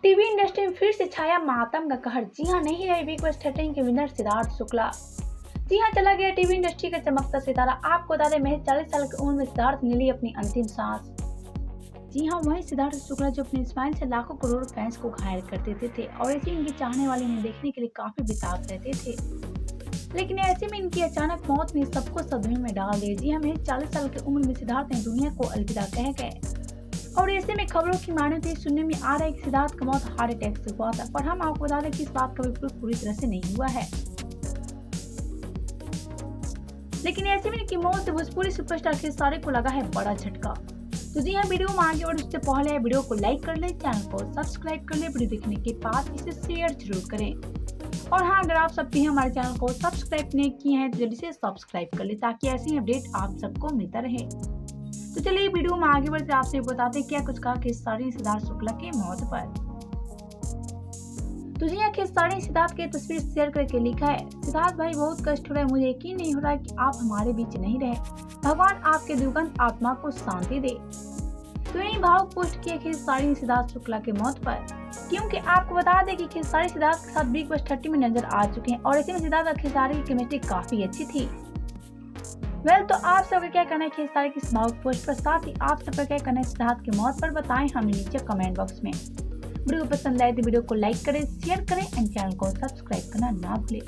TV industry में फिर से छाया मातम का कहर। जी हाँ, नहीं रहे बिग बॉस 13 के विनर सिद्धार्थ शुक्ला। जी हाँ, चला गया टीवी इंडस्ट्री का चमकता सितारा। आपको बता दें, महज 40 साल की उम्र में सिद्धार्थ ने ली अपनी अंतिम सांस। जी हाँ, वही सिद्धार्थ शुक्ला जो अपनी स्माइल से लाखों करोड़ फैंस को घायल कर देते थे और ऐसे इनके चाहने वाले इन्हें देखने के लिए काफी बेताब रहते थे। लेकिन ऐसे में इनकी अचानक मौत ने सबको सदमे में डाल दिया। जी हाँ, महज 40 साल की उम्र में सिद्धार्थ ने दुनिया को अलविदा कह गए। और ऐसे में खबरों की माने तो सुनने में आ रहा है कि सिद्धार्थ का मौत हार्ट अटैक से हुआ था, पर हम आपको बता दें कि इस बात का बिल्कुल पूरी तरह से नहीं हुआ है। लेकिन ऐसे में इनकी मौत से भोजपुरी सुपरस्टार खेसारी को लगा है बड़ा झटका। तो जी हाँ, वीडियो में आगे बढ़ने से पहले वीडियो को लाइक कर ले, चैनल को सब्सक्राइब कर ले, वीडियो देखने के बाद इसे शेयर जरूर करें। और हाँ, अगर आप सब भी हमारे चैनल को सब्सक्राइब नहीं किए हैं तो जल्दी से सब्सक्राइब कर ले, ताकि ऐसी अपडेट आप सबको मिलता रहे। तो चलिए वीडियो में आगे बढ़ते आपसे बताते क्या कुछ कहा खेसारी ने सिद्धार्थ शुक्ला की मौत पर। तो जी खेसारी ने सिद्धार्थ की तस्वीर शेयर करके लिखा है, सिद्धार्थ भाई बहुत कष्ट हो रहा है, मुझे यकीन नहीं हो रहा है कि आप हमारे बीच नहीं रहे। भगवान आपके दिवंगत आत्मा को शांति दे। तो यही भावुक पोस्ट किया खेसारी ने सिद्धार्थ शुक्ला की मौत पर, क्योंकि आपको बता दें कि खेसारी सिद्धार्थ के साथ बिग बॉस 30 में नजर आ चुके हैं और ऐसे में सिद्धार्थ और खेसारी की केमिस्ट्री काफी अच्छी थी। तो आप सबका क्या कहना है खेसारी की भावुक पोस्ट पर, साथ ही आप सबका क्या कहना है सिद्धार्थ की मौत पर, बताएं हमें नीचे कमेंट बॉक्स में। वीडियो पसंद आए तो वीडियो को लाइक करें, शेयर करें एंड चैनल को सब्सक्राइब करना ना भूलें।